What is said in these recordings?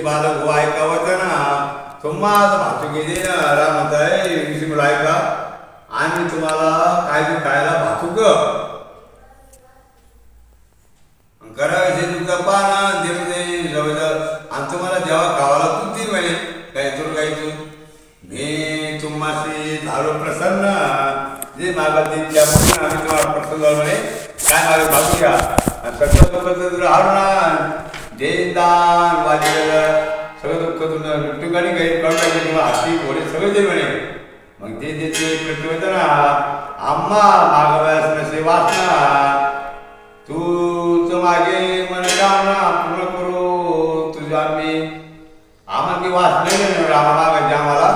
बालक हो ऐकावं ना तुम्हाला भातू गेली ना राम म्हणताय ऋषी मुलं ऐका आम्ही तुम्हाला काय ते खायला भातू ग करायचे तुमचा पाना देव आणि तुम्हाला जेव्हा खावाला तू ती म्हणे काय तू काही तू मी तुम्हाशी झालो प्रसन्न जे मागं ते त्यामुळे आम्ही तुम्हाला प्रसन्न झालो म्हणे काय मागे भागू घ्या सगळं दुःख तुला हारू ना देदान वाजेलं सगळं दुःख तुझं ठिकाणी काही कळलं किंवा हाती घोडे सगळे दे म्हणे मग ते देते प्रतिवेदन आम्हा मागव्यास नसे वाचना तूच मागे मनोकामना पूर्ण करू तुझ्या आम्ही आम्हाला काही वाचले नाही रामामागायचे आम्हाला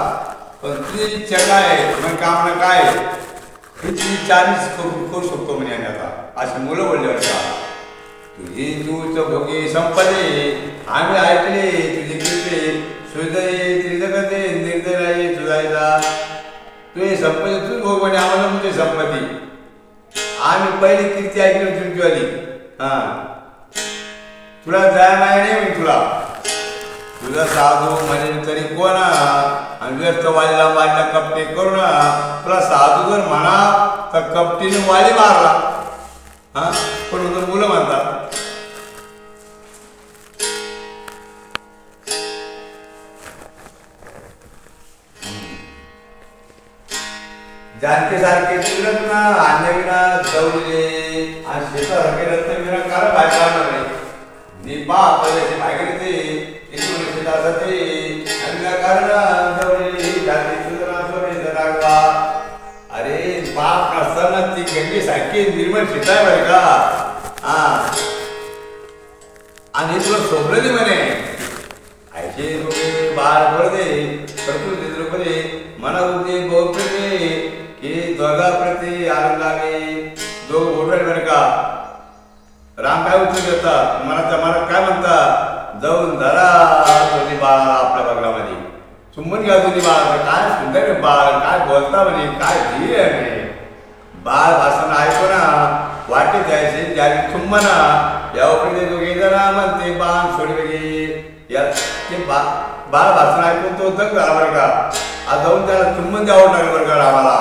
पण तुझी इच्छा काय मनोकामना काय ही तुझी 40 करू शकतो म्हणे आम्ही आता अशी मुलं बोलले का तुझी तूच भोगी संपले आम्ही ऐकले तुझे कीर्ती सुदय त्रिजगते निर्दय तुझायचा तुझे संपत्ती तूच भोग म्हणे आम्हाला तुझी संपत्ती आम्ही पहिली कीर्ती ऐकली तुमची आली तुला जाय माय नाही मी तुझा साधू म्हणे तरी कोण आणि व्यस्त वालीला मारला कपटी करू ना तुला साधू जर म्हणा तर कपटीने वाली मारला पण मुलं म्हणतात जानके सारखे तिरत ना अन्य विना जवळले आणि शेतासारखे रत्न विना कारण बाहेर काढणार नाही मी बाप त्याची बाहेर ते शेतासाठी अन्य कारण जवळले जाती सुधारणा सोडे रागवा अरे बाप नसताना ती गंगे सारखी निर्मळ शेता आहे बरं का आणि तुला सोबलं म्हणे ऐके लोके बाळ बळदे प्रकृती द्रौपदे मना होते बहुप्रते की दोघा प्रती आनंदाने दोघ ओढवले बरं का राम काय उत्तर देतात मला काय म्हणतात जाऊन धरा दोन्ही बाळाला आपल्या बंगलामध्ये चुंबन घ्या दोन्ही बाळाला काय सुंदर बाळ काय बोलता म्हणे काय धीर आहे बाळ भाषण ऐकू ना वाटे जायचे ज्याने चुंबना यावर दोघे जरा म्हणते बाण सोडी वगैरे ते बाळ भाषण ऐकून तो दंग झाला बरं का आज जाऊन त्याला चुंबन द्यावं लागलं बरं का रामाला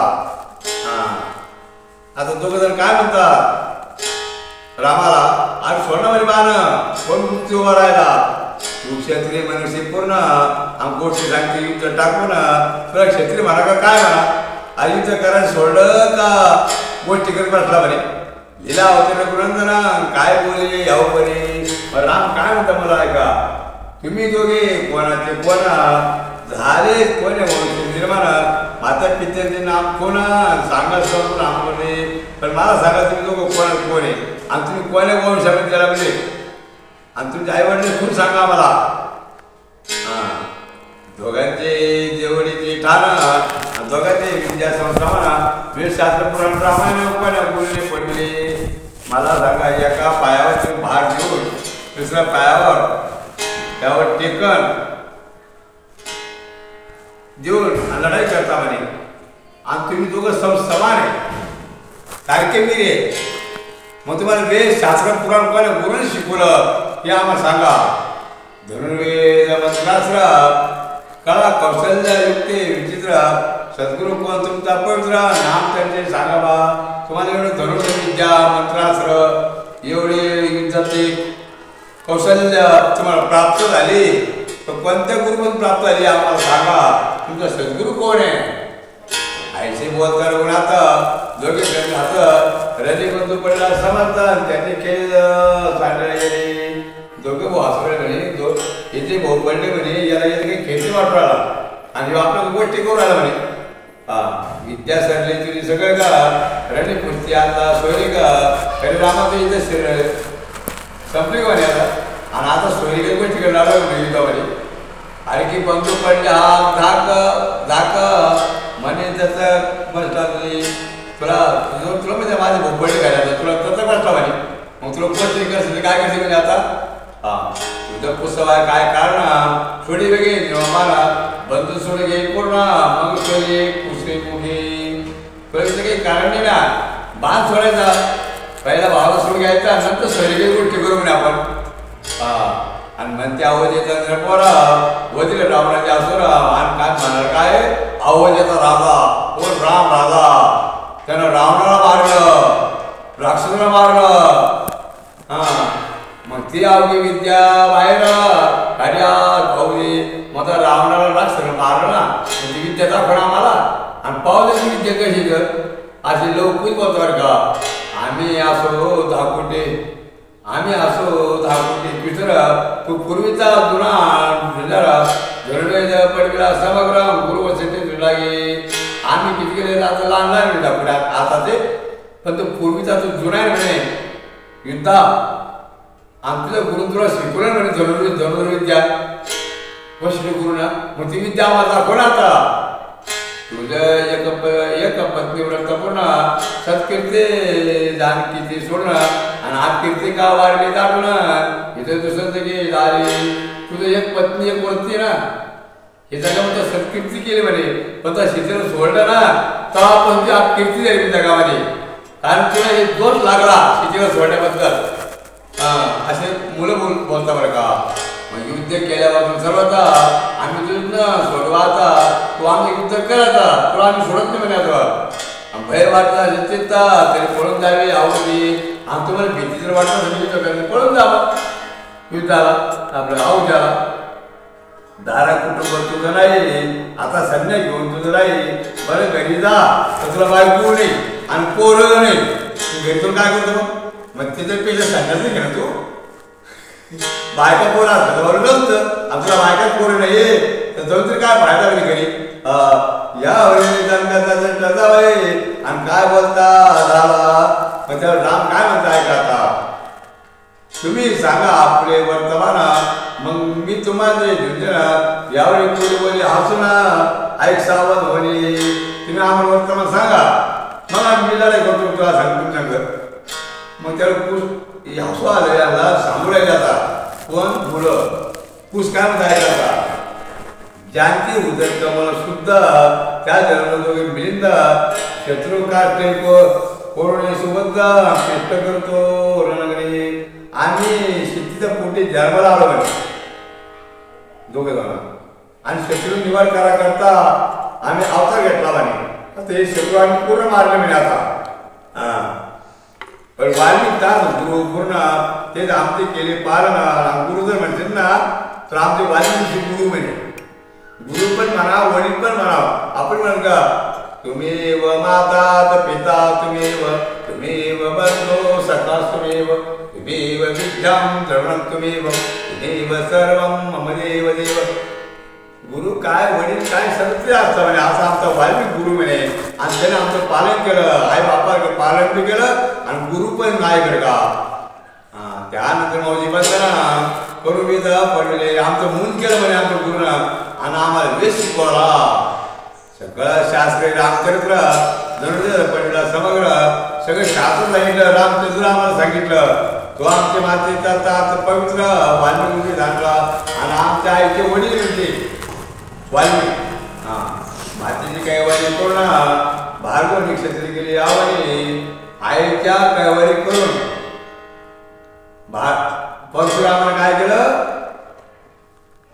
आता दोघं जण काय म्हणतात रामाला आज सोडणामध्ये बाण कोण मुक्ती उभा राहिला तू क्षत्रिय मनुष्य पूर्ण गोष्टी सांगते युद्ध टाकून तुला क्षत्रिय म्हणा का काय म्हणा आज युद्ध करायला सोडलं का गोष्टी करत बसला म्हणे लिला होते गुरंजना काय बोले यावं बरे राम काय म्हणता मला ऐका तुम्ही दोघे कोणाचे कोणा झाले कोणे निर्माण माता पित्याचे नाम कोणा सांगा सर्व नाम कोणे पण मला सांगा तुम्ही दोघं कोणा कोण आहे आणि तुम्ही कोण्या वंशामध्ये त्याला म्हणजे आणि तुमच्या आई वडील खूप सांगा मला दोघांचे जेवढीचे ठाण दोघांचे विद्या संस्था वेदशास्त्र पुराण रामायण कोण्या बोलले पडले मला सांगा एका पायावर तुम्ही भार घेऊन दुसऱ्या पायावर त्यावर टेकन देऊन लढाई करता म्हणे आणि तुम्ही दोघं समान आहे सारखे मिरे मग तुम्हाला वेद शास्त्र पुराण कोणी गुरुने शिकवलं हे आम्हाला सांगा धनुर्वेद मंत्रास्त्र कळा कौशल्य युक्ती विचित्र सद्गुरू कोण तुमचा पवित्र नाम त्यांचे सांगा बा तुम्हाला एवढं धनुर्वेद विद्या मंत्रास्त्र एवढे युद्धाचे कौशल्य तुम्हाला प्राप्त झाली तर कोणत्या गुरुकडून प्राप्त झाली आम्हाला सांगा तुमचा सद्गुरू कोण आहे ऐसे बोलकर गुणात दोघे हात रजे बंधू पडला समर्थन त्याने केलं सांगले दोघे भाऊ हसवले म्हणे इथे भाऊ पडले म्हणे याला येते काही खेळते वाटू राहिला आणि आपल्याला गोष्टी करू राहिला म्हणे विद्या सरली तुझी सगळं का रणे कुस्ती आता सोयरी का खरे रामाचं इथे संपली का आता आणि आता सोयरी काही गोष्टी करणार युद्धामध्ये अरे की बंधू पडले हा झाक म्हणे त्याचं म्हटलं तुला तुला म्हणजे माझे भोपळे घालायचं तुला त्याचं म्हटलं म्हणे मग तुला गोष्टी करते काय करते म्हणजे आता तुझं पुस्तक आहे काय कारण सोडी वेगळी मला बंधू सोडी घे पूर्ण मग सोडी पुसरी मुठी तुला तिथं काही कारण नाही ना बाण सोडायचा पहिला भावाला सोड घ्यायचा नंतर सोडी काही गोष्टी करू म्हणे आपण आणि म्हणते अवधे चंद्रपोरा वधील रावणाचे असुर आणि काय म्हणणार काय अवधेचा राजा कोण राम राजा त्यानं रावणाला मारलं राक्षसाला मारलं मग ती अवघी विद्या बाहेर कार्यात भाऊजी मग रावणाला राक्षसाला मारलं ना ती विद्या दाखवणं आम्हाला आणि पावल्याची विद्या कशी कर अशी लवकर बोलतो का आम्ही असो धाकुटे आम्ही असो धाकुटे पितर तू पूर्वीचा जुना धनुर्वेद पडविला समग्र गुरुवसते तुला गे आम्ही किती गेले आता लहान लहान धाकुटे आता ते पण तो पूर्वीचा तो जुना म्हणे युद्धा आणि तुझ्या गुरु तुला शिकवलं म्हणे धनुर्विद्या वशिष्ठ गुरुना मग ती विद्या आम्हाला दाखवणार आता तुझं एक पत्नीव्रत पूर्ण सत्कीर्ती जानकीची सोडणं आणि आपकीर्ती का वाढली दाटून इथं दुसरं की झाली तुझं एक पत्नी एक वरती ना हे सगळं म्हणतं सत्कीर्ती केली म्हणे पण त्या शेतीला सोडलं ना तेव्हा पण ती आपकीर्ती झाली त्या जगामध्ये कारण तुला हे दोष लागला शेतीला सोडण्याबद्दल असे मुलं बोलता बरं का मग युद्ध केल्यापासून सर्वता आम्ही तुझं सोडवा आता तू आम्ही युद्ध करायचा तुला आम्ही सोडत नाही म्हणे आता भय वाटला चिंता तरी पळून जावे आवडली आणि तुम्हाला भीती जर वाटलं तर युद्ध करायचं पळून जावं युद्धाला आपलं औजाला दारा कुटुंब तुझं नाही आता संन्या घेऊन तुझं नाही बरं घरी जा तर तुला बायको नाही आणि पोरं नाही घरी तुला काय करतो मग तिथे पेक्षा संन्यास नाही घेणार तू बायका पोर असतात बरोबर नसतं आपल्या बायकाच पोर नाही तर जाऊन तरी काय फायदा नाही घरी या जावय आणि काय बोलता झाला मग त्यावर राम काय म्हणता ऐका आता तुम्ही सांगा आपले वर्तमान मग मी तुम्हाला यावेळी पूर्वी हसू ना ऐक सावध म्हणे तुम्ही आम्हाला वर्तमान सांगा मग आम्ही लढाई करतो तुला सांगतो सांग मग त्याला हसू आलं याला सांगू जाता पण मुलं कुस काय म्हणता जानकी उदर कमल शुद्ध त्या जन्मदोगे मिलिंद शत्रू काटे कोरोने सुबद्ध पेष्ट करतो रणगणे आम्ही शेतीच्या पोटी जन्माला आलो म्हणे दोघे जण आणि शत्रू निवार करा करता आम्ही अवतार घेतला म्हणे ते शत्रू आम्ही पूर्ण मारले म्हणे आता पण वाल्मिक गुरु पूर्ण तेच आमचे केले पालन गुरु जर म्हणतील ना तर आमचे वाल्मिक गुरु म्हणे गुरु पण म्हणा वडील पण म्हणा आपण म्हण का तुम्ही व माता पिता तुम्ही व बंधो सखा तुम्ही व विद्याम द्रवणं तुम्ही व सर्वं मम देव देव गुरु काय वडील काय सत्य असतं म्हणे असं आमचा वाल्मिक गुरु म्हणे आणि त्याने आमचं पालन केलं आई बापाचं पालन बी केलं आणि गुरु पण नाही कर का त्यानंतर मौजी बंधना करू बी पडले आमचं मूल केलं म्हणे आमच्या गुरुनं आणि आम्हाला वेश शिकवला सगळं शास्त्र रामचरित्र धनुर्वेद पडला समग्र सगळं शास्त्र सांगितलं रामचंद्र आम्हाला सांगितलं तो आमच्या मातेचा पवित्र वाल्मिक जाणला आणि आमच्या आईचे वडील होते वाल्मिक मातेची कैवारी पूर्ण भार्गव निक्षत्री केली यावरी आईच्या कैवारी करून परशुरामाने काय केलं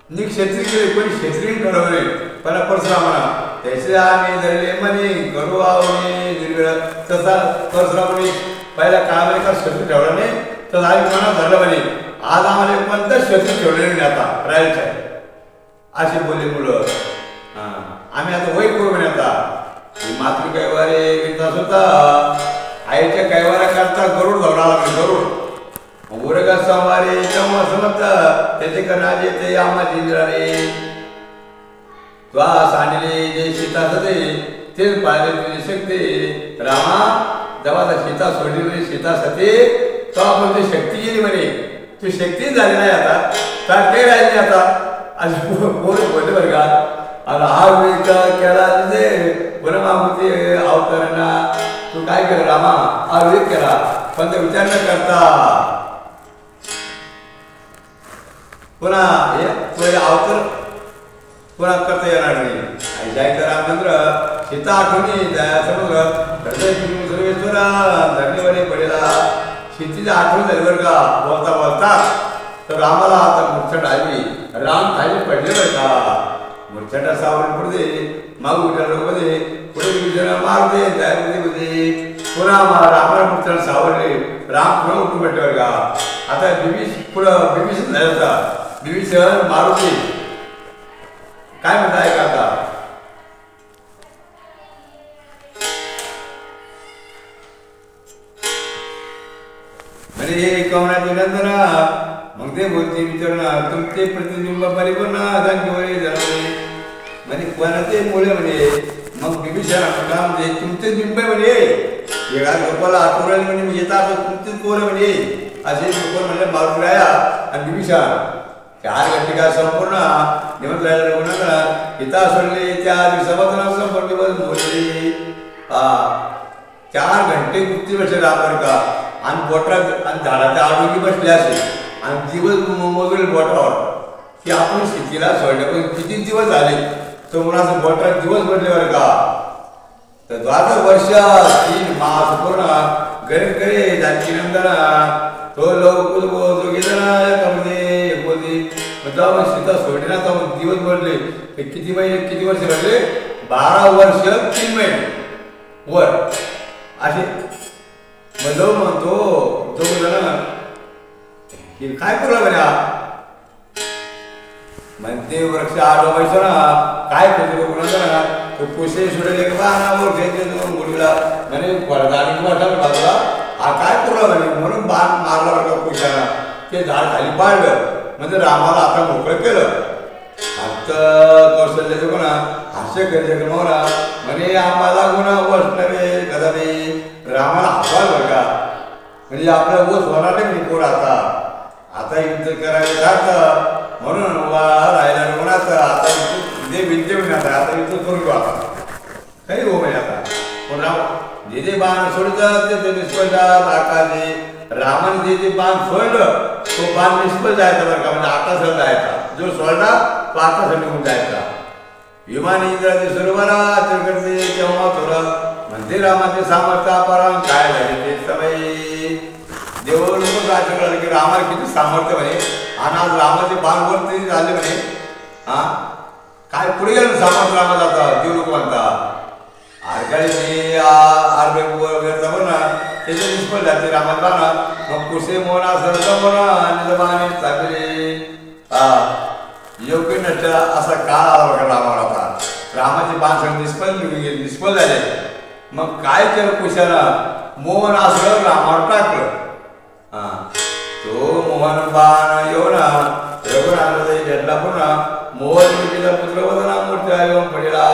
निक्षत्री केली पण क्षेत्री ठरवले पण परशुरामाना त्याचे आम्ही धरले म्हणे करू आवडे निर्वेळ तसा परशुरामाने पहिल्या काळामध्ये का शत्रू ठेवला नाही तर आम्ही मनात धरलं म्हणे आज आम्हाला पण तर शत्रू ठेवले नाही आता राहायचं आहे असे बोलले मुलं आम्ही आता वय करू म्हणे आता मातृ कैवारे विकास होता आईच्या कैवारा करता गरुड धावला गरुड उरग संवारे तेव्हा समजत त्याचे कणाजे ते आम्हा जिंजरारे त्वा सांडले जे सीता सते तेच पाहिले तुझे शक्ती रामा जेव्हा सीता सोडली सीता सते तेव्हा आपण ती शक्ती गेली म्हणे तू शक्ती झाली नाही आता तर ते राहिली आता आज बोल बोलले बरं का आता हा विचार केला म्हणजे पुनमामूर्ती अवतरणा तू काय केलं रामा हा विवेक केला पण तो विचार न करता पुन्हा हे अवतर पुन्हा करता येणार नाही जायचं रामचंद्र सीता आठवणी समग्र हृदय सर्वेश्वरा धरणीवाणी पडेला शेतीची आठवण झाली बरं का बोलता बोलता तर रामाला आता मुरछट आली राम खाली पडले बरं का मुरछटा सावरून पडते मागू मध्ये पुढे विजयला मारते त्यामध्ये पुन्हा रामाला मुरछट सावरले राम पुन्हा उठून भेटले बरं का आता पुढं बिभीषण झाला होता बिभीषण मारुती काय म्हणताय का आता म्हणजे कवनाची नंदना मग ते बोलते विचारणार तुमचे प्रतिबिंब परिपूर्ण म्हणजे कोणाचे मुळे म्हणजे मग बिभीषण का म्हणजे तुमचेच बिंब म्हणजे एका लोकाला आठवड्याला म्हणजे येतात तुमचेच पोरं म्हणजे असे लोक म्हणजे मारून राया आणि बिभीषण 4 घंटे का संपूर्ण निमंत राहिला पिता सोडले त्या दिवसापासून संपूर्ण बोलले 4 घंटे कुस्ती बसले रामवर का आणि बोटात आणि झाडाच्या आडोगी बसले असे आणि दिवस मोजले बोटावर की आपण शेतीला सोडले पण किती दिवस झाले तो मुलाचं बोटात दिवस बसले बरं का तर 12 वर्ष 3 मास पूर्ण गरीब करे जानकी नंदना तो लोक जो गेला कमध्ये बोलते जेव्हा सीता सोडली ना तेव्हा दिवस भरले किती महिने किती वर्ष भरले 12 वर्ष 3 महिने वर असे मग म्हणतो तो जण की काय करू बऱ्या म्हणते वृक्ष आडवायचं ना काय करतो कोणाचं ना तो कुशे सोडले का बाणावर घेते मुलीला म्हणे गाडी वाटायला बाजूला हा काय करू म्हणे म्हणून बाण मारला बरं कुशाला ते झाड खाली पाडलं म्हणजे रामाला आता मोकळं केलं आता कौशल्याचं कोणा हास्य करायचं मोरा म्हणे आम्हाला गुन्हा बसणारे कदा नाही रामाला हसवाल बरं का म्हणजे आपल्या ऊस होणार नाही पोर आता युद्ध करायला जातं म्हणून राहिला कोणाचं आता जे विद्य आता युद्ध करू आता काही हो म्हणजे आता पण राम जे बाण सोडतात ते निष्फळतात आकाशे रामाने जे बाण सोडलं तो बाण निष्फळ जायचा बरं का म्हणजे आकाशात जायचा जो सोडला तो आकाशात निघून जायचा विमान इंद्राचे सरोवरा करते तेव्हा थोडं म्हणते रामाचे सामर्थ्य अपराम काय झाले ते समय देव लोक राज्य कळलं की रामाला किती सामर्थ्य म्हणे आणि आज रामाचे बाण वरती झाले म्हणे हा काय पुढे गेलं सामर्थ्य रामा जाता देव लोक म्हणतात आरकाळी आर्मे वगैरे म्हणा त्याचे निष्फळ जाते रामाला ना मग कुशे मोना सरस म्हणा निजमाने चाकले योग्य नष्ट असा काळ आला बघा रामाला आता रामाचे बाण सगळे निष्फळ झाले मग काय केलं कुशानं मोहन असं रामावर टाकलं तो मोहन बाण येऊ ना रघुनाथ घेतला पुन्हा मोहन मुलीचा पुत्र वदना मूर्ती येऊन पडला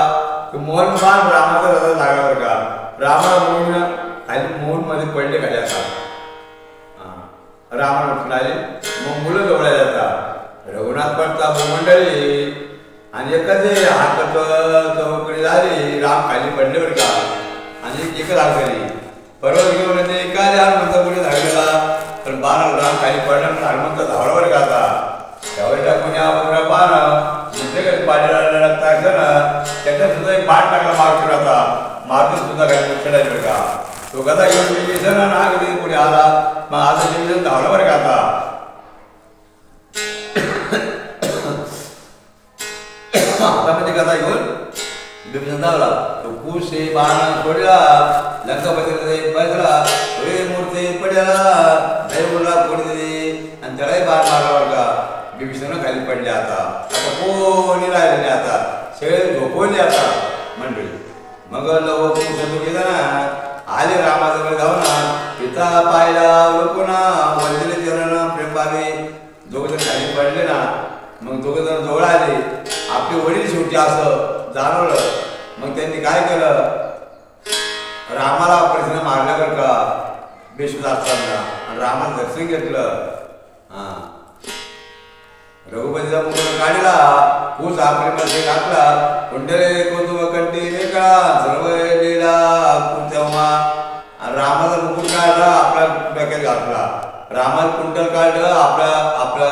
मोहन बाण रामाचा रथ लागला बरं का रामाला मोहन खाली मोहन मध्ये पडले खाली आता रामाला उठलाले मग मुलं जवळ जातात रघुनाथ पडता मंडळी आणि एखादे हात चौकडी झाली राम खाली पडले बरं का आणि एक लागली पर्वत घेऊन येते एखाद्या हनुमंत पुढे धावलेला पण बाण राम खाली पडला हनुमंत धावला बरं का आता त्यावेळेला कोणी बाण दुसरे पाडलेला लागता ना त्याच्यात सुद्धा एक बाण टाकला मागतो आता मारून सुद्धा काही खेळायला बरं का तो गदा घेऊन विभीषण नागरी पुढे आला मग आता विभीषण धावला बरं का आता म्हणजे कथा घेऊन विभीषण धावला तो कुश हे बाण सोडला लंकापती बसला मूर्ती पडला दैवला फोडी दिली आणि त्यालाही बाण मारला बरं का विभीषण खाली पडले आता कोणी राहिले आता सगळे झोपवले आता मंडळी मग लव गेला ना आले रामाजवळ जाऊ ना पिता पाहिला लोकना वंदले चरण प्रेमाने दोघं खाली पडले ना मग दोघं जण जवळ आले आपले वडील शेवटी असं जाणवलं मग त्यांनी काय केलं रामाला प्रश्न मारल्या बरं का बेशुद्ध असताना आणि रामाला दर्शन घेतलं रघुपतीचा मुकुट काढला ऊस आपले मध्ये घातला कुंडले कोतुम कंठी वेगळा सर्व लीला तेव्हा रामाचा मुकुट काढला आपल्या डोक्यात घातला रामाला कुंडल काढलं आपल्या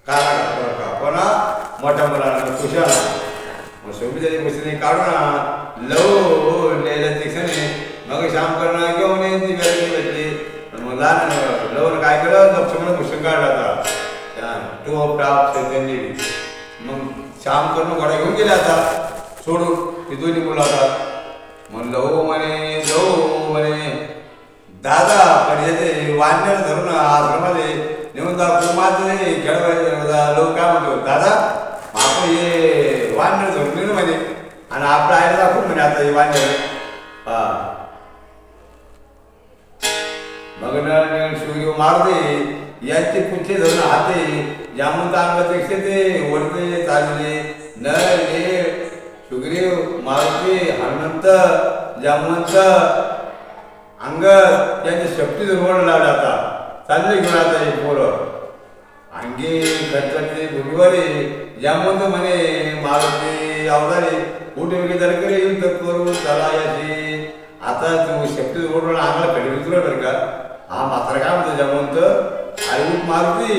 काना घातला कोणा मोठ्या मुलांना कुशाला मग सोबीच्या गोष्टीने काढून लव लिहिल्या दिक्षाने मग श्याम करणं घेऊन भेटली मग लहान लवण काय केलं लक्ष्मण भूषण काढला होता टोप टाप त्यांनी मग श्याम करून घोडा घेऊन गेले आता सोडून ती दोन्ही मुलं आता म्हणलं हो म्हणे जाऊ म्हणे दादा पण येते वानर धरून आश्रमामध्ये नेऊन जा कुमाचे खेळवायचे लोक काय म्हणतो दादा आपण हे वानर धरून नेलं म्हणे आणि आपलं आईला दाखवून म्हणे आता हे वानर हा मग शिवगी मारते यांचे पुच्छे धरून हाते जामून अंगात ते वरते चालले न हे सुग्रीव मारुती हनुमंत जामवंत अंग यांची शक्ती धरून लावला आता चालले घेऊन आता हे पोरं अंगी खटखटले भुगीवारी जामवंत म्हणे मारुती अवधारे कुठे वगैरे तर करे युद्ध करू चला याची आता तू शक्ती धरून अंगाला खडी उतरव बरं का हा मात्र काय म्हणतो जामवंत आई मारुती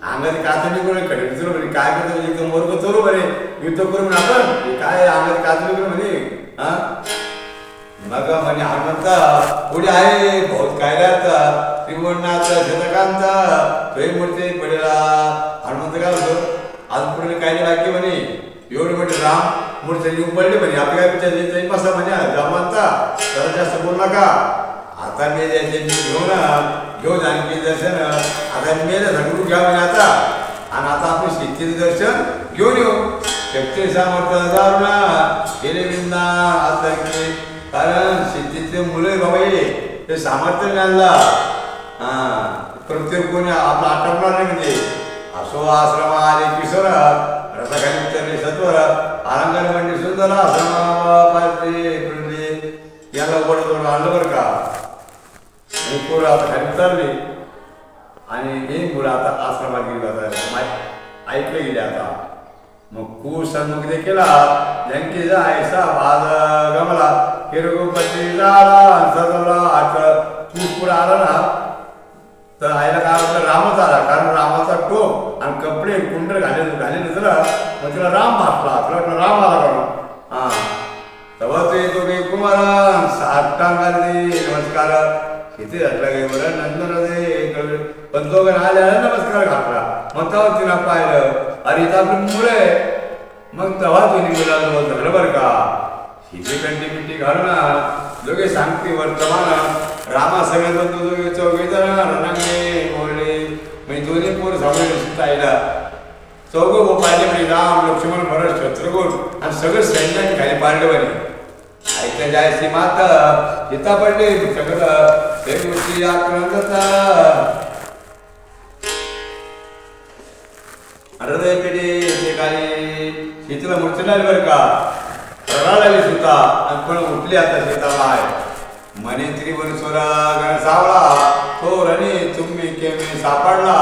अंगात कातडी करून खडी उतरव म्हणे काय करतो एकदम वर्ग चलू बरे युद्ध करू म्हणे आपण काय अंगात कातडी करून म्हणे हा मग म्हणे हनुमंता पुढे आहे बहुत काय राहता त्रिवणाथ शतकांता तोही मूर्ती पडेला हनुमंत काय म्हणतो आज पुढे काही नाही वाक्य म्हणे एवढे मोठे राम मूर्ती येऊन पडले म्हणे आपल्या काय विचार बसा म्हणे जामवंता जरा जास्त बोल नका आता मी घेऊन आणखी दर्शन आता मेलं झगडू घ्या म्हणे आता आणि आता आपण शेतीचं दर्शन घेऊन येऊ शक्ती सामर्थ्य दारुणा गेले विंदा आता की कारण शेतीचे मुलं बाबा ते सामर्थ्य मिळाला हा प्रत्येक कोणी आपला आटपणार नाही म्हणजे असो आश्रमा आले किशोर रसाखाली उतरले सत्वर अलंकार म्हणजे सुंदर आश्रमा याला उघड आणलं बरं का पोरं आता खाली उतरले आणि हे मुलं आता आश्रमात गेली जातात ऐकले गेले आता मग कुसन्मुख केला जंकीचा ऐसा भाग गमला हिरगोपती झाला सजवला आठ तूच पुढे आला ना तर आईला काय वाटलं रामच आला कारण रामाचा टोप आणि कपडे कुंडर घालेले तुला मग तिला राम भासला तुला वाटलं राम आला म्हणून हा तेव्हा तो येतो की कुमार साष्टांगाने नमस्कार किती घातला गे बरं नंतर पण तो आल्याला नमस्कार घातला मग तेव्हा तिला पाहिलं अरे इथं आपली मुलं आहे मग तेव्हा तुम्ही मुलाजवळ झालं बरं का हिची कंटी पिंटी घालू ना दोघे सांगते वर्तमान रामा सगळ्यात दोघे चौघे जण रणांगणे बोलले म्हणजे दोन्ही पोर सावळे आईला चौघं पाहिले म्हणजे राम लक्ष्मण भरत शत्रुघ्न आणि सगळं सैन्याने खाली पाडलं म्हणे ऐकलं जायची माता हिता पडले सगळं ते गोष्टी आक्रंदता हृदय पेढे ते काही शेतीला मूर्ती लागली बरं का रडायला सुद्धा आणि पण उठले आता शेताला आहे म्हणे त्रिवनसोरा गण सावळा तो रणे तुम्ही केमी सापडला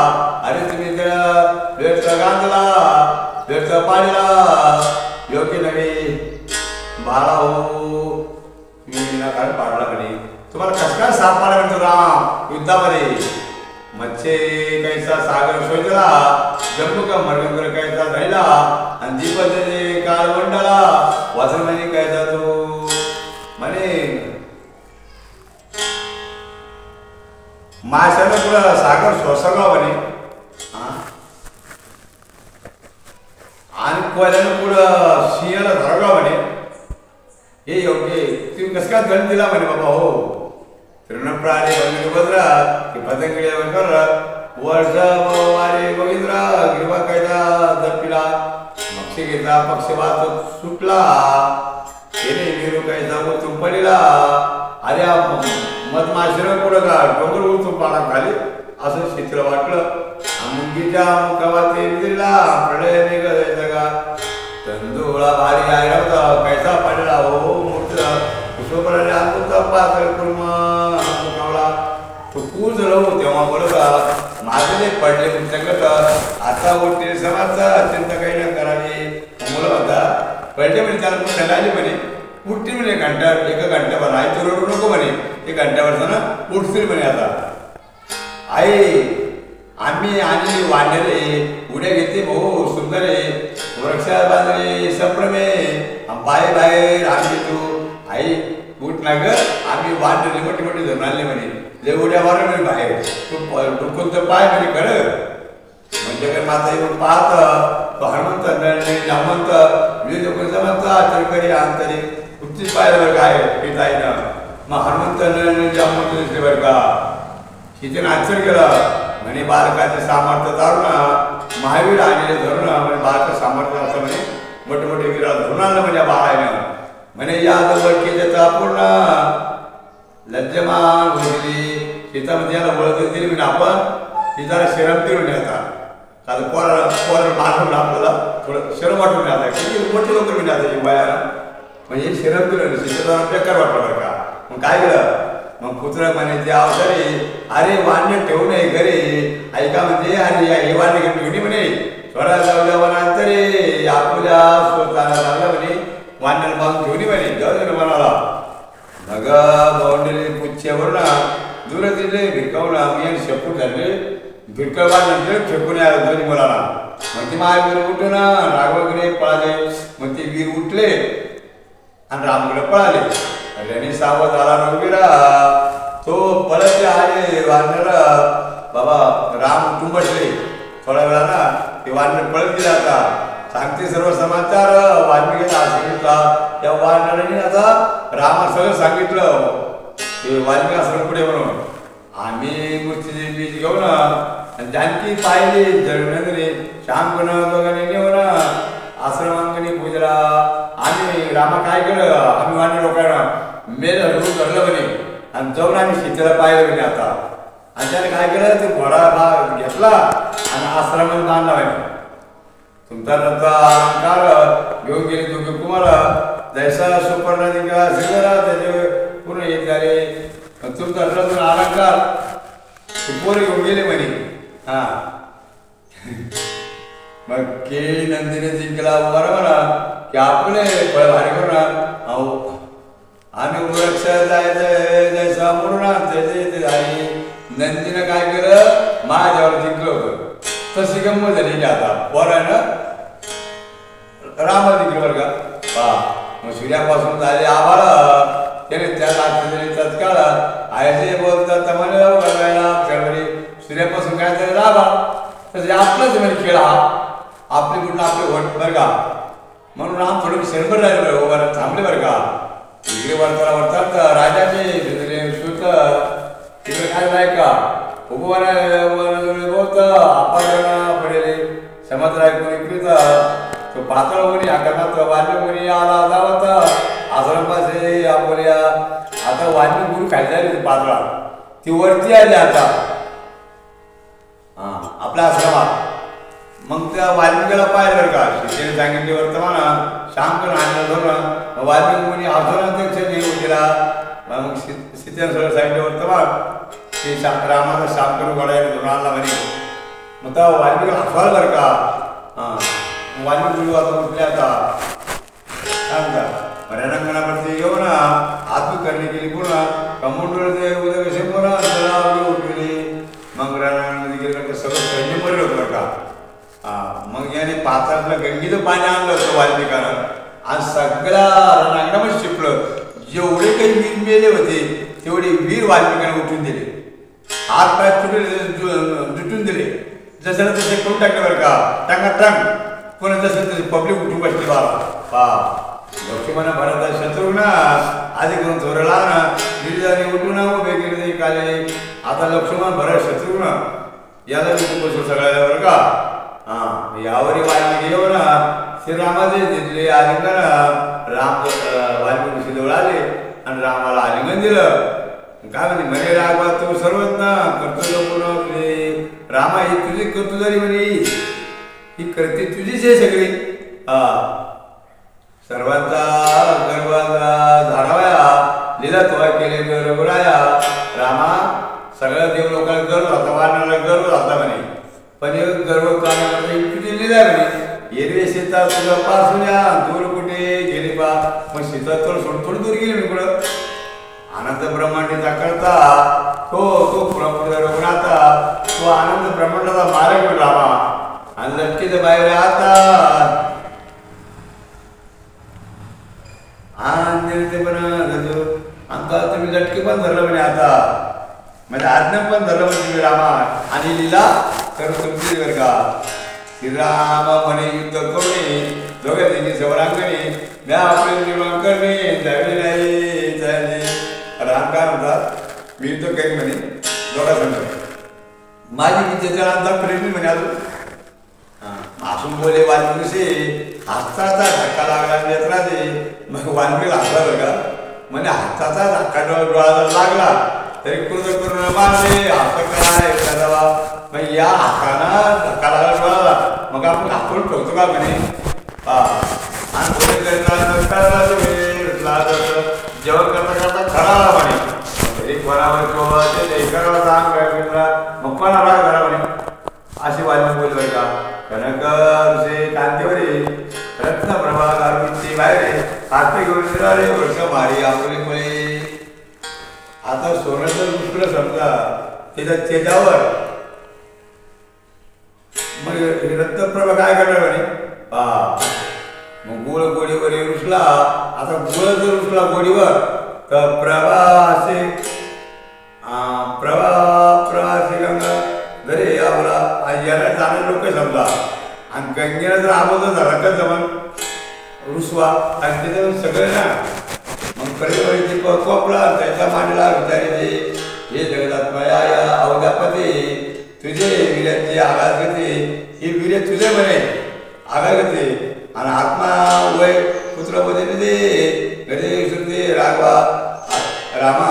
अरे तुम्ही वेळचा गांधला वेळचा पाडला योग्य नव्हे बाळा हो मी विनाकारण पाडला कडे तुम्हाला कस काय सापडला म्हणतो राम युद्धामध्ये मच्छे कैसा सागर शोधला जम्मू का मरगंगर कैसा राहिला आणि दीपचे काळ मंडला वाचन म्हणे कैसा तो म्हणे माशानं पुढं सागर सोसगला म्हणे आणि कोयल्यानं पुढं सिंहाला धरला म्हणे हे योग्य तुम्ही कसं काय दंड दिला म्हणे बाबा हो तृणप्राणी बंधुभद्रा की पतंगिळ्या कर वर्ष वारे बघिंद्रा गिरवा कैदा दपिला मक्षी घेतला पक्षपात सुटला गेले वीरू कैदा उचून पडला अरे मधमाशीनं पुढं का डोंगर उचून पाडा खाली असं शेतीला वाटलं मुंगीच्या मुखावा ते दिला प्रलय निघायचा का तंदुळा भारी आहे होता कैसा पडला हो मूर्तीला पुष्पराने आंबूचा पातळ कुर्मावला तो कूज राहू तेव्हा बरोबर माझे पडले तुमच्याकडं आता उठते समाजचा चिंता काही न करावी मुलं होता पडले म्हणे त्याला पण आली म्हणे उठतील म्हणे घंटा एका घंट्याभर आई तो रडू नको म्हणे ते घंट्याभर ना उठतील म्हणे आता आई आम्ही आणि वाढलेले उड्या घेते भाऊ सुंदर आहे वृक्षा बांधले सप्रमे बाय बाहेर आम्ही तू आई उठ ना ग आम्ही वाढलेले मोठे मोठे धरून आणले म्हणे जे उड्या मारले म्हणे बाहेर तू कोणतं पाय म्हणे खरं जगन माता येऊन पाहत तो हनुमंत हनुमंत विविध समंत आचरकरी अंतरी कुठचीच पाहिल्यावर काय पिता येणं मग हनुमंत जामवंत दिसले बरं का तिथे आश्चर्य केलं म्हणे बालकाचे सामर्थ्य दारून महावीर आलेले धरून म्हणजे बालक सामर्थ्य असं म्हणे मोठे मोठे वीरा धरून आणलं म्हणजे बाळायनं म्हणे या वळखीच्या पूर्ण लज्जमान होती शेतामध्ये याला वळख दिली म्हणजे आपण ती जरा शरम दिरून येतात कारण पोराला मारून आपल्याला थोडं शरम वाटून येतात किती मोठे लोक मी जातात वयाला म्हणजे शरम दिलं शेतात बेकार वाटलं बरं का मग काय केलं मग पुत्र म्हणे ते अवसरे अरे वाण्य ठेवू नये घरी ऐका म्हणजे अरे हे वाण्य घेऊन म्हणे स्वरा जाऊया वनांतरे आपल्या स्वतःला लागला म्हणे वाण्याला बांधून ठेवणी म्हणे जाऊ म्हणाला मग बाउंडरी पुच्छ्यावर ना दूर दिले भिरकावून मी शेपूट झाले भिरकवानंतर फेकून आला दोन्ही मुलाला मग ते महावीर उठून राघवकडे पळाले मग ते वीर उठले आणि रामकडे पळाले आणि सावध आला रघुवीरा तो पळत आले वानर बाबा राम उठून बसले थोड्या वेळाना ते वानर पळत गेले आता सांगते सर्व समाचार वाल्मिकीला सांगितला त्या वानराने आता रामा सगळं सांगितलं ते वाल्मिकी सगळं पुढे म्हणून आम्ही मूर्तीचे बीज घेऊन आणि जानकी पाहिली जगनंदने श्याम दोघांनी नेऊन आश्रमांगणी पूजला आम्ही रामा काय केलं आम्ही वाणी लोकांना मेल हलवून धरलं म्हणे आणि जाऊन आम्ही शेतीला पाहिलं म्हणे आता आणि त्याने काय केलं ते घोडा घेतला आणि आश्रमात बांधला म्हणे तुमचा रथा अलंकार घेऊन गेले दोघे कुमारा जैसा सुपर्णा श्रीधरा त्याचे पूर्ण येत झाले तुमचा रथ अलंकार पोरे घेऊन गेले म्हणे हा मग केळी नंदिनी जिंकला बरोबर की आपले फळ भारी करून आणि वृक्ष जायचं जैसा म्हणून त्याचे झाली नंदीनं काय केलं माझ्यावर जिंकलं होतं तशी गंमत झाली की आता पोरानं रामा जिंकलं बरं का पहा मग सूर्यापासून झाले आभाळ त्याने त्या तत्काळ आयचे बोलतात तमाने घालायला सूर्यापासून काय झालं राबा तसे आपलाच म्हणजे खेळ हा आपले कुठलं आपले वट बरं का म्हणून राम थोडं शरभर राहिले बरं उभा थांबले बरं का इकडे वरताला वरतात राजाचे सुत तिकडे काय नाही का उभं बोलत आपण पडेले समज ऐकून इकडे तो पातळ होणी आकारात वाल्य मुनी आला जावत आश्रमापासे आपल्या आता वाल्य गुरु खायला जायला पातळा ती वरती आली आता हा आपल्या आश्रमात मग त्या वाल्मिकीला पाहिलं बरं का शिक्षेने सांगितले वर्तमान श्यामकन आणलं धरून वाल्मिकी मुनी आश्रमाध्यक्ष नेऊन गेला मग सीतेने सगळं सांगितलं वर्तमान ते रामाला श्यामकन गोळायला धरून आणला म्हणे मग त्या वाल्मिकीला हसवाल बरं का हां वाल्मिकी गुरु आता उठले आता सांगता रणांगणावरती येऊन आतू करणे गेली पुन्हा कमोंडोरचे उद्या कसे पुन्हा उठले मग रणांगणामध्ये गेलं सगळं सैन्य मरलं होतं बरं का मग याने पात्रातलं गंगेचं पाणी आणलं होतं वाल्मिकानं आणि सगळ्या रणांगणामध्ये शिपलं जेवढे काही वीर मेले होते तेवढे वीर वाल्मिकाने उठून दिले हात पाय तुटले जुटून दिले जसं तसे करून टाकलं बरं का टांग कोणा जसं तसे पब्लिक उठून बसले बाबा लक्ष्मण भरत शत्रू ना आधी करून चोरला ना गिरिजाने उठून उभे केले काले आता लक्ष्मण भरत शत्रू ना याला उठून बसू सगळ्याला बरं का हां यावरी वाल्मिकी येऊन श्रीरामाचे दिले आलिंगन राम वाल्मिकी जवळ आले आणि रामाला आलिंगन दिलं काय म्हणजे म्हणे राघवा तू सर्वच ना कर्तव्य पूर्ण रामा ही तुझी कर्तुदारी म्हणे ही करते तुझीच आहे सगळी सर्वांचा गर्वाचा झाडावया लिला तुला केले रघुराया रामा सगळ्या देव लोकांना गर्व होता वानराला गर्व होता म्हणे पण गर्व करण्यामध्ये तुझी लिला म्हणे एरवे सीता तुझा पासून या दूर कुठे गेली बा मग सीता थोडं दूर गेली मी कुठं आनंद ब्रह्मांडीचा करता तो प्रभू रघुनाथा तो आनंद ब्रह्मांडाचा मार्ग घेऊन रामा आणि लटकीच्या बाहेर आता पण तुम्ही लटके पण धरलं म्हणे आता म्हणजे आज्ञा पण धरलं म्हणजे रामा आणि लीला तर तुमची बरं का श्रीराम म्हणे युद्ध करूने दोघे तिघी सवरांगणी म्या आपले निर्माण करणे जावे नाही जाणे. राम काय म्हणतात मी युद्ध करीन म्हणे दोघा संघ माझी विद्येच्या प्रेमी म्हणे अजून असून बोले वाल्मिकीशी हाताचा धक्का लागला नेत्राने. मग वाल्मिकीला हसला बरं का म्हणजे हाताचा धक्का डोळा लागला तरी कृत करून मारले हात काय करावा. मग या हाताना धक्का लागला डोळाला मग आपण हातून ठेवतो का म्हणे आणि बोले जेवण करता करता खराला म्हणे एक बराबर करावा सांग मग कोणा राग करा म्हणे अशी वाल्मिकी बोलली बरं का. कनक ऋषे कांतीवरी रत्न प्रभा गारुची बाहेर हाते घेऊन फिराले वर्ष मारी आपले कोणी. आता सोन्याचं दुसरं समजा त्याच्यावर मग रत्नप्रभा काय करणार म्हणे मग गुळ गोडीवर रुसला. आता गुळ जर रुसला गोडीवर तर प्रभा असे गंगा जरी आपला याला जाणारे लोक समजा आणि गंगेला जर अगोदर झाला का जमन रुसवा आणि त्याच्यावर सगळं ना मग कडेवरती कोपला त्याच्या मांडला विचारायचे हे जगदात्मा या अवघापते तुझे वीर्याचे आघात घेते हे वीर्य तुझे म्हणे आघात घेते आणि आत्मा वय पुत्रपदे दे गणे श्रुते राघवा रामा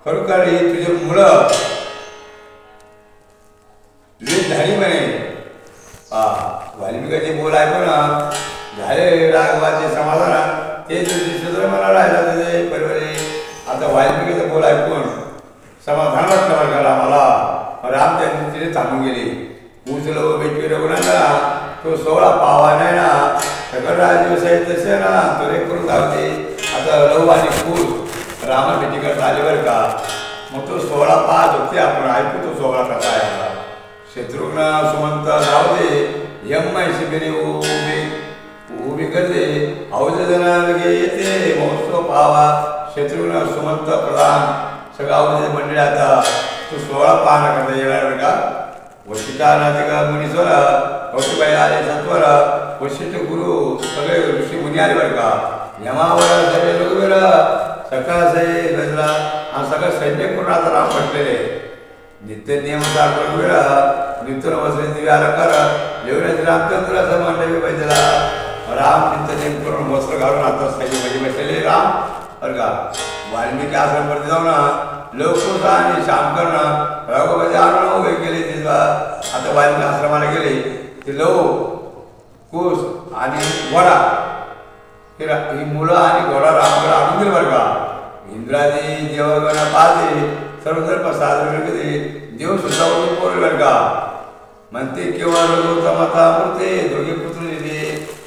खरोखर ही तुझे मुलं तुझे झाली म्हणे. वाल्मिकाचे बोल ऐकून झाले राघवाचे समाधान ते तुझे मला राहिला तुझे बरोबर. आता वाल्मिकीचे बोल ऐकून समाधान वाटलं बरं का रामाला. राम त्या तिथे थांबून गेले. उचलो भेटवी रघुनाला तो 16 पावा नाही ना सगळं राजव्यवसाय तसे ना तो रे करून धावते. आता लव आणि फूल रामा भेटी करता आले बरं का. मग तो 16 पाच होते आपण ऐकू तो 16 कसा आहे. शत्रुघ्न सुमंत धावते यम शिबिरी उभी करते अवधे लगे येते महोत्सव पावा. शत्रुघ्न सुमंत प्रधान सगळं अवधे मंडळी आता तो 16 पाहणा करता येणार का. वशिष्ठा नातिका मुनीश्वर कौशबाई आले सत्वर वशिष्ठ गुरु सगळे ऋषी मुनी आले बरं का. यमावर सगळे रघुवीर सकाळ सई गजला आणि सगळं सैन्य करून आता राम म्हटलेले नित्य नियमसार रघुवीर नित्य नवसे दिव्य अलंकार जेवणाचे रामचंद्र असं मांडवी पाहिजे. राम नित्य नेम करून वस्त्र घालून आता सैन्य बसलेले राम बरं का. वाल्मिकी आश्रमवरती जाऊन लोककुश आणि श्याम करणं रघुपती आणून उभे केले तिथं. आता वाल्मिकी आश्रमाला गेले ते लव कुश आणि घोडा ही मुलं आणि घोडा रामकडे आणून दिले बरं का. इंद्रादी देवगण पाहते सर्वधर्म साजरे केले देव सुद्धा उठून पोरले बरं का. म्हणते केव्हा रघुत्तमाता मूर्ते दोघे पुत्र दिले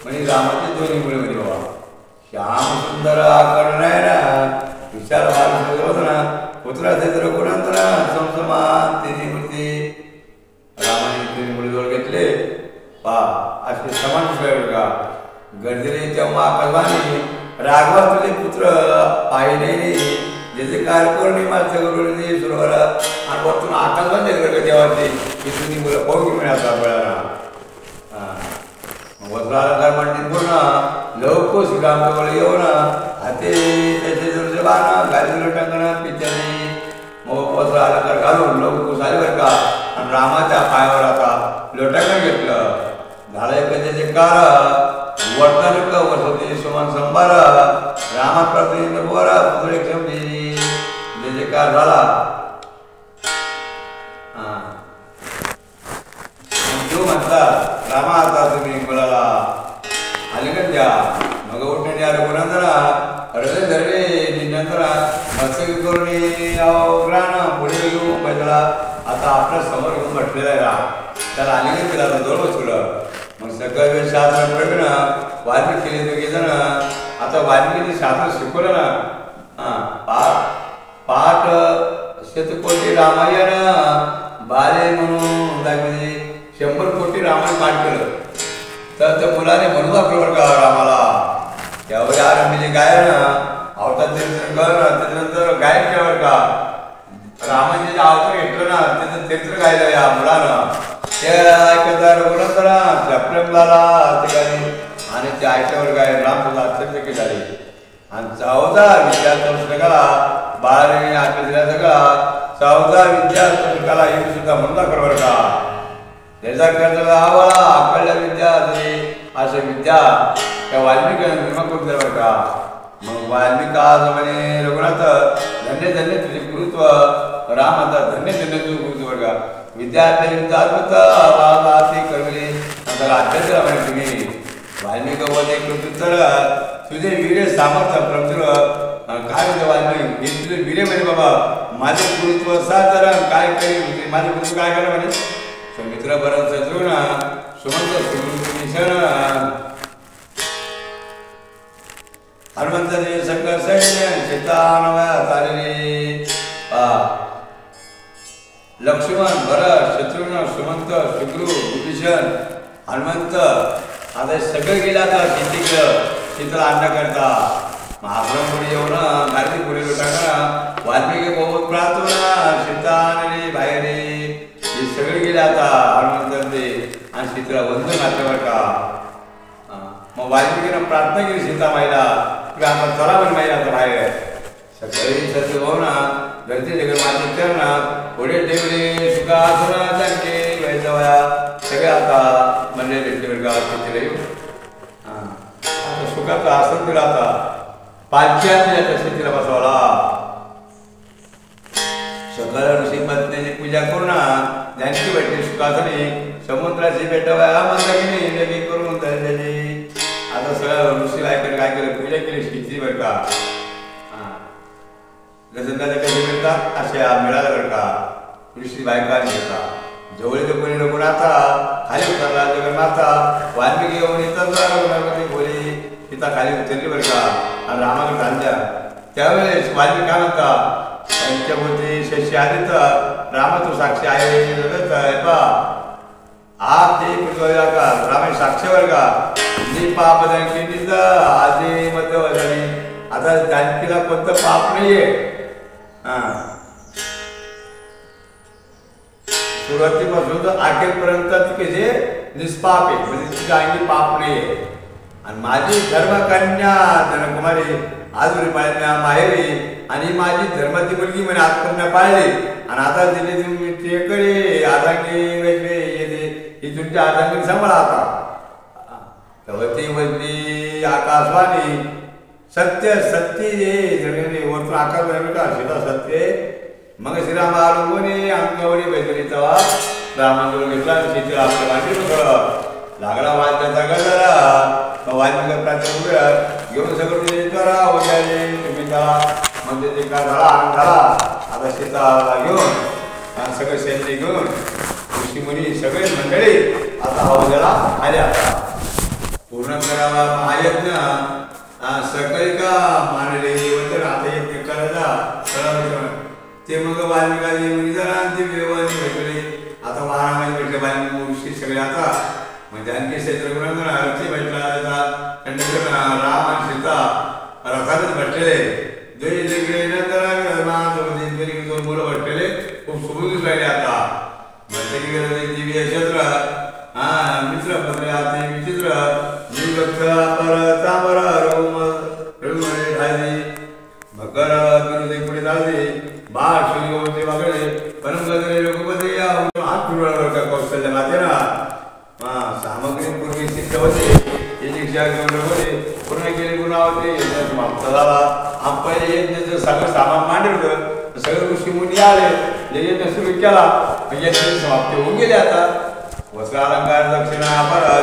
म्हणजे रामाचे दोन्ही मुले म्हणजे बाबा. श्याम सुंदर आकर्ण आहे ना विचार ना पुत्र असेल तर गुणांतर समसमान तिने मूर्ती रामाने तिने मुली जवळ घेतले पा असे समान बरं का. गरजेले तेव्हा आकाशवाणी राघवा तुझे पुत्र पाहिले ज्याचे कार पौर्णिमा सगळे सुरवर आणि वरतून आकाशवाणी का देवाचे की तुम्ही मुलं पाहून मिळाला वेळाला. वस्त्रालंकार मंडित पूर्ण लवको श्रीरामजवळ येऊन हाते त्याचे जर बाण गाडीला टंगण पित्याने मग वस्त्र अलंकार घालून लवको झाले बरं का. आणि रामाच्या पायावर आता लोटांगण घेतलं झालंय का त्याचे कार वर्तन वसते सुमन संभार रामा प्रतिनिधी बोरा पुतळे क्षमते जे कार झाला. जो म्हटला रामा आता तुम्ही मुलाला अलीकडे द्या मग उठणे या रघुनंदना हृदय धरले नंतर मत्स्य करून ग्राण पुढे घेऊन बदला. आता आपल्या समोर घेऊन म्हटलेला आहे राम त्याला अलीकडे दिला जवळ बसवलं. मग सगळं शास्त्र प्रवीण वाल्मिकी केले दोघे जण. आता वाल्मिकीने शास्त्र शिकवलं ना पाठ शतकोटी रामायण बाले म्हणून दाखवले 100 कोटी रामायण पाठ केलं. तर त्या मुलाने म्हणून दाखवलं का रामाला त्यावर आरंभीचे गायन अवतार त्याच्यानंतर गायन केलं का. रामाने जे अवतार घेतलं ना त्याचं चरित्र गायलं या मुलानं त्या ऐकता रघुनंदनाचा प्रेम झाला ठिकाणी आणि ते ऐकल्यावर काय राम तुला अत्यंत झाले आणि 14 विद्या संस्कारा बाळाने आपल्या दिला सगळा 14 विद्या संस्कारा येऊन सुद्धा म्हणला करवर का त्याचा कर्ज आवळा आकळल्या विद्या अशा विद्या त्या वाल्मिकांना निर्माण करून द्यावर का मग वाल्मिका म्हणे रघुनाथ धन्य धन्य तुझे गुरुत्व राम आता धन्य धन्य तुझे गुरुत्व वर्गा विद्यार्थी करवले त्याला अभ्यास म्हणे तुम्ही वाल्मिक बोलले तर तुझे वीर सामर्थ्य प्रभुर काय होतं वाल्मिक हे तुझे वीर म्हणे बाबा माझे गुरुत्व असा तर काय करेल माझे गुरुत्व काय करा म्हणे मित्र बरं सजून सुमंत हनुमंताचे सकल सैन्य चेतानवया तारिणी लक्ष्मण भरत शत्रुघ्न सुमंत सुग्रू विभीषण हनुमंत आता सगळं गेला आता चित्र आणण्या करता महाप्रभुडी येऊन गाडी पुढे लोटांना वाल्मिकी बहुत प्रार्थना सीताने बाहेरे हे सगळे गेले आता हनुमंतांचे आणि सीतेला वंदन घातल्यावर का मग वाल्मिकीनं प्रार्थना केली सीता माईला किंवा आता चला पण माहिती आता बाहेर सकाळी सत्य भाऊ ना धरती जगत माझे त्यांना पुढे ठेवले सुखासुरा त्यांचे वैजवया सगळे आता म्हणजे भेटले का सीतेला येऊ आता सुखाचा आसन दिला आता पालख्यात आता सीतेला बसवला सकाळ ऋषी पत्नीची पूजा करून त्यांची भेटली सुखासनी समुद्राची भेटावया मंदाकिनी करून त्याची आता सगळं ऋषी काय केलं पूजा केली शिकली बरं का गजंदाच्या कधी मिळतात अशा मिळाल्या बरं का ऋषी बायका घेतात जवळचे कोणी रघुनाथा खाली उतरला जगन्नाथा वाल्मिकी येऊन येतात रघुनाथाची बोली तिथं खाली उतरली बरं का आणि रामाकडे आणल्या त्यावेळेस वाल्मिकी काय म्हणता पंचभूती शशी आदित राम तू साक्षी आहे पा आप ते पृथ्वी का राम साक्षीवर का जी पाप केली तर आधी मध्यवधानी आता जानकीला कोणतं पाप नाहीये सुरुवातीपासून तर अखेरपर्यंत तिचे निष्पाप आहे म्हणजे तिच्या अंगी पाप नाहीये आणि माझी धर्मकन्या धनकुमारी आजूरी पाळण्या माहेरी आणि माझी धर्माची मुलगी म्हणे आत्मकन्या पाळली आणि आता तिने तुम्ही तेकडे आदांगी वैद्य ही तुमच्या आदांगी सांभाळा आता तवती वजनी आकाशवाणी सत्य सत्य वरतून आकाश का सीता सत्य मग श्रीराम आलोकोने अंगावरी बैठली तेव्हा रामांजोळ घेतला सीतेला आपल्या मांडी बसवलं लागला वाद्याचा गजरा वाल्मिक प्राचार्य घेऊन सगळं तिथे करा उद्याले तुम्ही त्याला म्हणजे ते का झाला आनंद झाला आता सीताला घेऊन सगळं सैन्य घेऊन ऋषीमुनी सगळे मंडळी आता अवध्याला आले आता पूर्ण करावा महायज्ञ सकाळी का मानले तर आता यज्ञ करायचा ते मग वाल्मिकाची मुनी जरा ते व्यवहारी भेटले आता महारामाने भेटले वाल्मिकी सगळे आता म्हणजे आणखी क्षेत्र अर्थी भेटला कंडक्टर राम आणि सीता रथातच भेटलेले दोन मुलं भेटलेले खूप सुबुधीच राहिले आता दिव्य क्षेत्र मित्र पत्र आते विचित्र निभक्त पर तांबर रोमणे ढाली मकर विरोधी पुढे चालते बाळ सूर्य होते वागळे परमगदरे रघुपती हात फिरवल्यावर का कौशल्य माते ना सामग्री पूर्वी सिद्ध होते याची शिक्षा घेऊन होते पूर्ण केली पुन्हा होते समाप्त झाला आपण यज्ञाचं सगळं सामान मांडलं होतं सगळे ऋषी मुनी आले यज्ञ सुरू केला यज्ञ समाप्त होऊन गेले आता वस्त्र अलंकार दक्षिणा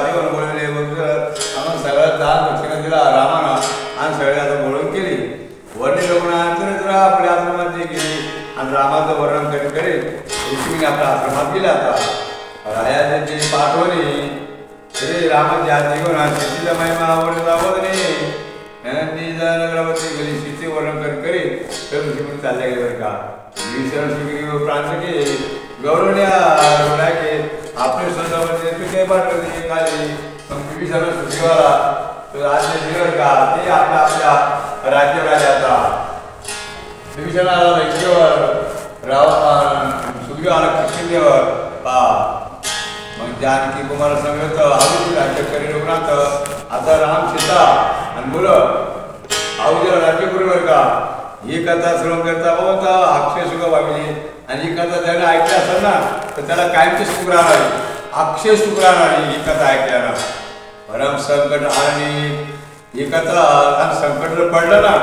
जीवन बोलवले आम्हाला सगळं दान दक्षिणा दिला रामानं आणि सगळे आता बोलवून केली वर्णी लोकांतर आपल्या आश्रमात गेली आणि रामाचं वर्णन करीत करीत ऋषीने आपल्या आश्रमात गेले आता रायाचे पाठवणी श्री रामाची हात घेऊन शेतीचा महिमा आवडला नाही नगरावरती गेली शेती वर्णन करीत करीत तर ऋषीमुनी चालल्या गेले बरं का विभीषण सुग्रीव प्रांजके गौरवण्या आपले स्वतःमध्ये काही पाठवले काली विभीषण सुग्रीवाला राज्य दिलं का ते आपल्या आपल्या राज्यावर आले आता विभीषणाला राव सुग्रीवाला किल्ल्यावर जानकी कुमार समेत आऊजी राज्य करी रघुनाथ आता राम सीता आणि मुलं आऊजीला राज्य करू बरं का. ही कथा श्रवण करता होता अक्षय सुख भागली आणि ही कथा त्याने ऐकली असेल ना तर त्याला कायमची सुख राहणार, अक्षय सुख राहणार ही कथा ऐकल्यानं. परम संकट आणि ही कथा संकट जर पडलं ना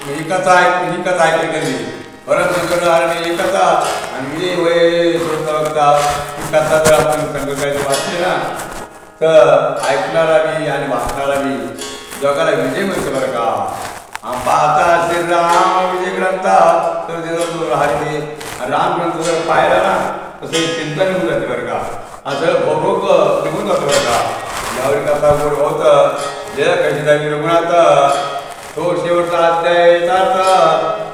ही कथा ऐकली कधी परम संकट आणि ही कथा आणि विजय वय बघता ही कथा जर आपण संकटाची वाचली ना तर ऐकणारा बी आणि वाचणारा बी जगाला विजय मिळतो बरं का. पाहता श्रीराम विजय ग्रंथा तर हरी राम ग्रंथ जर पाहिला ना तसं चिंता निघून जाते बरं का. असं भोग निघून जातो बरं का. यावर कथा गोड होतं जय कशी रघुनाथ तो शेवटचा अध्याय येतात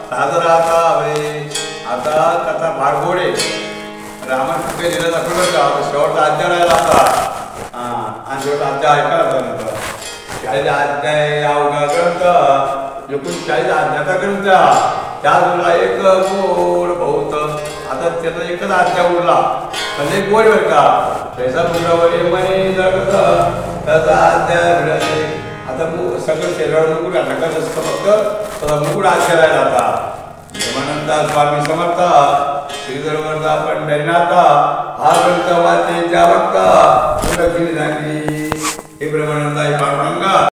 साजरा आता कथा फार गोड आहे. रामाने कुठे लिहिलं दाखवलं बरं का. शेवटचा अध्याय राहिला आता आणि शेवटचा अध्याय ऐकायला 40 अध्याय अवघा ग्रंथ 39 अध्यायाचा ग्रंथ त्याला एक गोड बहुत आता त्याचा एकच अध्याय उरला म्हणजे गोड बरं का. त्याचा मुलावर म्हणे जगत त्याचा अध्याय आता सगळं शरीरावर मुकुट घातला असतं फक्त मुकुट अध्याय राहिला आता. ब्रह्मानंद स्वामी समर्थ श्रीधरवर्धा पंढरीनाथ हा ग्रंथ वाचे त्या भक्त हे ब्रह्मानंद पांडुरंगा